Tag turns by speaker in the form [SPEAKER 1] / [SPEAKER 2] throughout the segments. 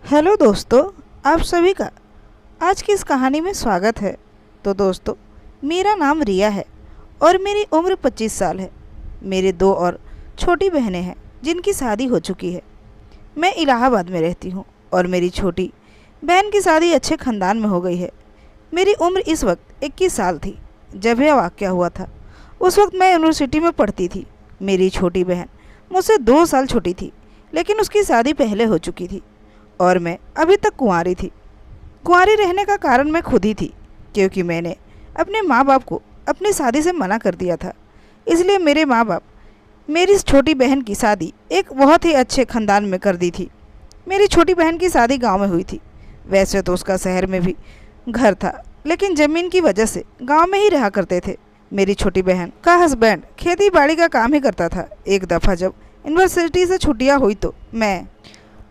[SPEAKER 1] Hello दोस्तों, आप सभी का आज की इस कहानी में स्वागत है। तो दोस्तों, मेरा नाम रिया है और मेरी उम्र 25 साल है। मेरे दो और छोटी बहनें हैं जिनकी शादी हो चुकी है। मैं इलाहाबाद में रहती हूँ और मेरी छोटी बहन की शादी अच्छे ख़ानदान में हो गई है। मेरी उम्र इस वक्त 21 साल थी जब यह वाक़या हुआ था। उस वक्त मैं यूनिवर्सिटी में पढ़ती थी। मेरी छोटी बहन मुझसे 2 साल छोटी थी, लेकिन उसकी शादी पहले हो चुकी थी और मैं अभी तक कुंवारी थी। कुंवारी रहने का कारण मैं खुद ही थी, क्योंकि मैंने अपने माँ बाप को अपनी शादी से मना कर दिया था। इसलिए मेरे माँ बाप मेरी इस छोटी बहन की शादी एक बहुत ही अच्छे ख़ानदान में कर दी थी। मेरी छोटी बहन की शादी गांव में हुई थी। वैसे तो उसका शहर में भी घर था, लेकिन ज़मीन की वजह से गांव में ही रहा करते थे। मेरी छोटी बहन का हस्बैंड खेती बाड़ी का काम ही करता था। एक दफ़ा जब यूनिवर्सिटी से छुट्टियाँ हुई तो मैं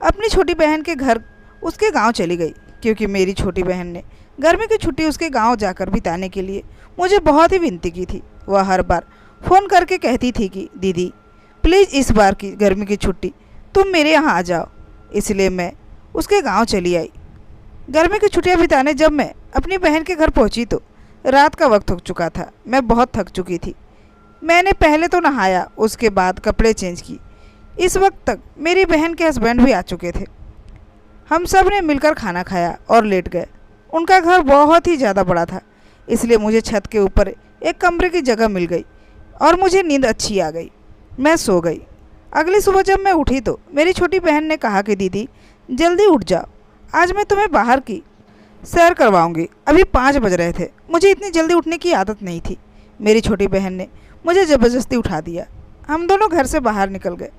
[SPEAKER 1] अपनी छोटी बहन के घर उसके गांव चली गई, क्योंकि मेरी छोटी बहन ने गर्मी की छुट्टी उसके गांव जाकर बिताने के लिए मुझे बहुत ही विनती की थी। वह हर बार फ़ोन करके कहती थी कि दीदी प्लीज़ इस बार की गर्मी की छुट्टी तुम मेरे यहाँ आ जाओ। इसलिए मैं उसके गांव चली आई। गर्मी की छुट्टियाँ बिताने जब मैं अपनी बहन के घर पहुँची तो रात का वक्त हो चुका था। मैं बहुत थक चुकी थी। मैंने पहले तो नहाया, उसके बाद कपड़े चेंज की। इस वक्त तक मेरी बहन के हस्बैंड भी आ चुके थे। हम सब ने मिलकर खाना खाया और लेट गए। उनका घर बहुत ही ज़्यादा बड़ा था, इसलिए मुझे छत के ऊपर एक कमरे की जगह मिल गई और मुझे नींद अच्छी आ गई। मैं सो गई। अगली सुबह जब मैं उठी तो मेरी छोटी बहन ने कहा कि दीदी जल्दी उठ जाओ, आज मैं तुम्हें बाहर की सैर करवाऊंगी। अभी 5 बज रहे थे। मुझे इतनी जल्दी उठने की आदत नहीं थी। मेरी छोटी बहन ने मुझे ज़बरदस्ती उठा दिया। हम दोनों घर से बाहर निकल गए।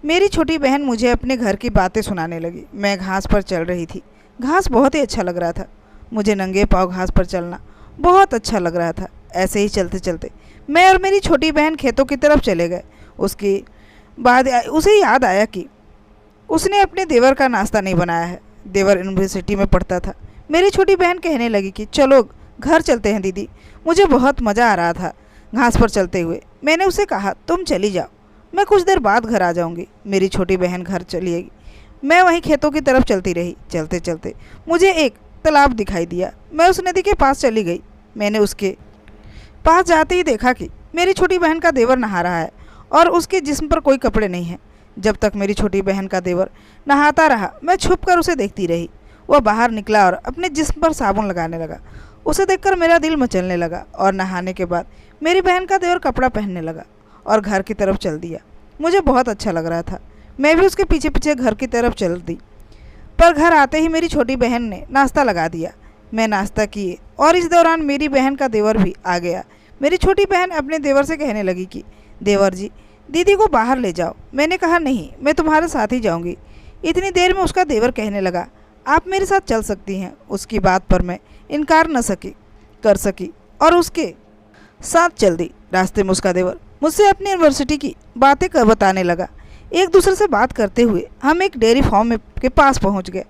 [SPEAKER 1] मेरी छोटी बहन मुझे अपने घर की बातें सुनाने लगी। मैं घास पर चल रही थी। घास बहुत ही अच्छा लग रहा था। मुझे नंगे पाँव घास पर चलना बहुत अच्छा लग रहा था। ऐसे ही चलते चलते मैं और मेरी छोटी बहन खेतों की तरफ चले गए। उसके बाद उसे याद आया कि उसने अपने देवर का नाश्ता नहीं बनाया है। देवर यूनिवर्सिटी में पढ़ता था। मेरी छोटी बहन कहने लगी कि चलो घर चलते हैं दीदी। मुझे बहुत मज़ा आ रहा था घास पर चलते हुए। मैंने उसे कहा तुम चली जाओ, मैं कुछ देर बाद घर आ जाऊंगी। मेरी छोटी बहन घर चली गई। मैं वहीं खेतों की तरफ चलती रही। चलते चलते मुझे एक तालाब दिखाई दिया। मैं उस नदी के पास चली गई। मैंने उसके पास जाते ही देखा कि मेरी छोटी बहन का देवर नहा रहा है और उसके जिस्म पर कोई कपड़े नहीं हैं। जब तक मेरी छोटी बहन का देवर नहाता रहा, मैं छुपकर उसे देखती रही। वह बाहर निकला और अपने जिस्म पर साबुन लगाने लगा। उसे देखकर मेरा दिल मचलने लगा और नहाने के बाद मेरी बहन का देवर कपड़ा पहनने लगा और घर की तरफ चल दिया। मुझे बहुत अच्छा लग रहा था। मैं भी उसके पीछे पीछे घर की तरफ चल दी। पर घर आते ही मेरी छोटी बहन ने नाश्ता लगा दिया। मैं नाश्ता किए और इस दौरान मेरी बहन का देवर भी आ गया। मेरी छोटी बहन अपने देवर से कहने लगी कि देवर जी दीदी को बाहर ले जाओ। मैंने कहा नहीं, मैं तुम्हारे साथ ही जाऊंगी। इतनी देर में उसका देवर कहने लगा आप मेरे साथ चल सकती हैं। उसकी बात पर मैं इनकार न कर सकी और उसके साथ चल दी। रास्ते में उसका देवर मुझसे अपनी यूनिवर्सिटी की बातें बताने लगा। एक दूसरे से बात करते हुए हम एक डेयरी फार्म के पास पहुंच गए।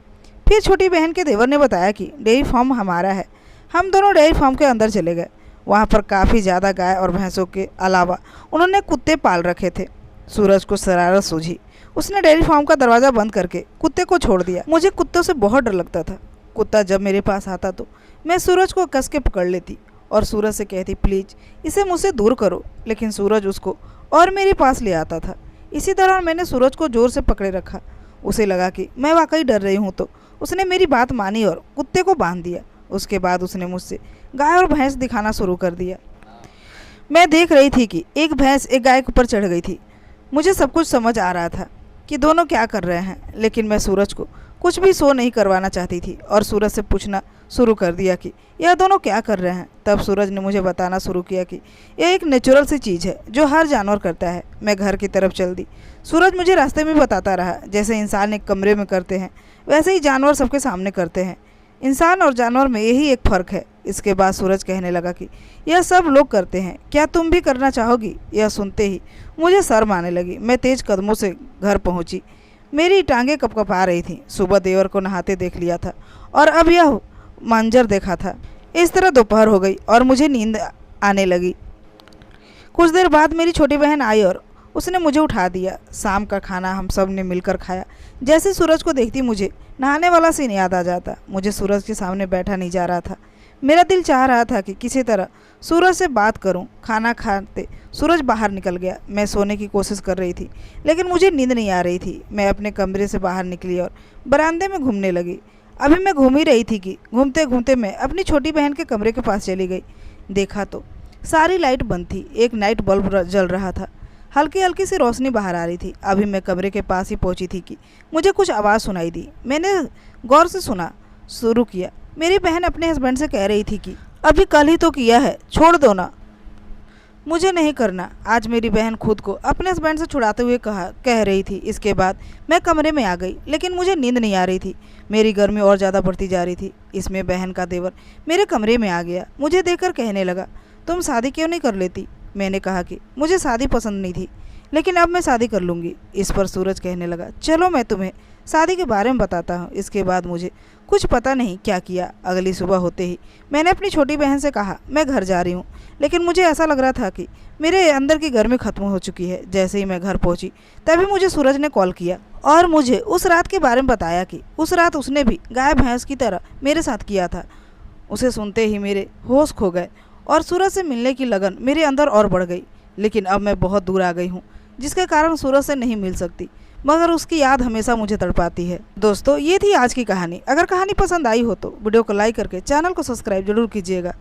[SPEAKER 1] फिर छोटी बहन के देवर ने बताया कि डेयरी फार्म हमारा है। हम दोनों डेयरी फार्म के अंदर चले गए। वहाँ पर काफ़ी ज़्यादा गाय और भैंसों के अलावा उन्होंने कुत्ते पाल रखे थे। सूरज को शरारत सूझी। उसने डेयरी फार्म का दरवाज़ा बंद करके कुत्ते को छोड़ दिया। मुझे कुत्तों से बहुत डर लगता था। कुत्ता जब मेरे पास आता तो मैं सूरज को कस के पकड़ लेती और सूरज से कहती प्लीज़ इसे मुझसे दूर करो, लेकिन सूरज उसको और मेरे पास ले आता था। इसी दौरान मैंने सूरज को ज़ोर से पकड़े रखा। उसे लगा कि मैं वाकई डर रही हूँ, तो उसने मेरी बात मानी और कुत्ते को बांध दिया। उसके बाद उसने मुझसे गाय और भैंस दिखाना शुरू कर दिया। मैं देख रही थी कि एक भैंस एक गाय के ऊपर चढ़ गई थी। मुझे सब कुछ समझ आ रहा था कि दोनों क्या कर रहे हैं, लेकिन मैं सूरज को कुछ भी शो नहीं करवाना चाहती थी और सूरज से पूछना शुरू कर दिया कि यह दोनों क्या कर रहे हैं। तब सूरज ने मुझे बताना शुरू किया कि यह एक नेचुरल सी चीज़ है जो हर जानवर करता है। मैं घर की तरफ चल दी। सूरज मुझे रास्ते में बताता रहा जैसे इंसान एक कमरे में करते हैं वैसे ही जानवर सबके सामने करते हैं। इंसान और जानवर में यही एक फ़र्क है। इसके बाद सूरज कहने लगा कि यह सब लोग करते हैं, क्या तुम भी करना चाहोगी। यह सुनते ही मुझे शर्म आने लगी। मैं तेज़ कदमों से घर पहुंची। मेरी टांगें कपकपा रही थीं। सुबह देवर को नहाते देख लिया था और अब यह मंजर देखा था। इस तरह दोपहर हो गई और मुझे नींद आने लगी। कुछ देर बाद मेरी छोटी बहन आई और उसने मुझे उठा दिया। शाम का खाना हम सब ने मिलकर खाया। जैसे सूरज को देखती मुझे नहाने वाला सीन याद आ जाता। मुझे सूरज के सामने बैठा नहीं जा रहा था। मेरा दिल चाह रहा था कि किसी तरह सूरज से बात करूं। खाना खाते सूरज बाहर निकल गया। मैं सोने की कोशिश कर रही थी, लेकिन मुझे नींद नहीं आ रही थी। मैं अपने कमरे से बाहर निकली और बरामदे में घूमने लगी। अभी मैं घूम ही रही थी कि घूमते घूमते मैं अपनी छोटी बहन के कमरे के पास चली गई। देखा तो सारी लाइट बंद थी। एक नाइट बल्ब जल रहा था। हल्की हल्की सी रोशनी बाहर आ रही थी। अभी मैं कमरे के पास ही पहुंची थी कि मुझे कुछ आवाज़ सुनाई दी। मैंने गौर से सुना शुरू किया। मेरी बहन अपने हस्बैंड से कह रही थी कि अभी कल ही तो किया है, छोड़ दो ना, मुझे नहीं करना। आज मेरी बहन खुद को अपने हस्बैंड से छुड़ाते हुए कह रही थी। इसके बाद मैं कमरे में आ गई, लेकिन मुझे नींद नहीं आ रही थी। मेरी गर्मी और ज़्यादा बढ़ती जा रही थी। इसमें बहन का देवर मेरे कमरे में आ गया। मुझे देखकर कहने लगा, तुम शादी क्यों नहीं कर लेती? मैंने कहा कि मुझे शादी पसंद नहीं थी, लेकिन अब मैं शादी कर लूँगी। इस पर सूरज कहने लगा, चलो मैं तुम्हें शादी के बारे में बताता हूँ। इसके बाद मुझे कुछ पता नहीं क्या किया। अगली सुबह होते ही मैंने अपनी छोटी बहन से कहा, मैं घर जा रही हूँ, लेकिन मुझे ऐसा लग रहा था कि मेरे अंदर की गर्मी खत्म हो चुकी है। जैसे ही मैं घर पहुँची तभी मुझे सूरज ने कॉल किया और मुझे उस रात के बारे में बताया कि उस रात उसने भी गाय भैंस की तरह मेरे साथ किया था। उसे सुनते ही मेरे होश खो गए और सूरज से मिलने की लगन मेरे अंदर और बढ़ गई। लेकिन अब मैं बहुत दूर आ गई हूँ, जिसके कारण सूरज से नहीं मिल सकती, मगर उसकी याद हमेशा मुझे तड़पाती है। दोस्तों, ये थी आज की कहानी। अगर कहानी पसंद आई हो तो वीडियो को लाइक करके चैनल को सब्सक्राइब जरूर कीजिएगा।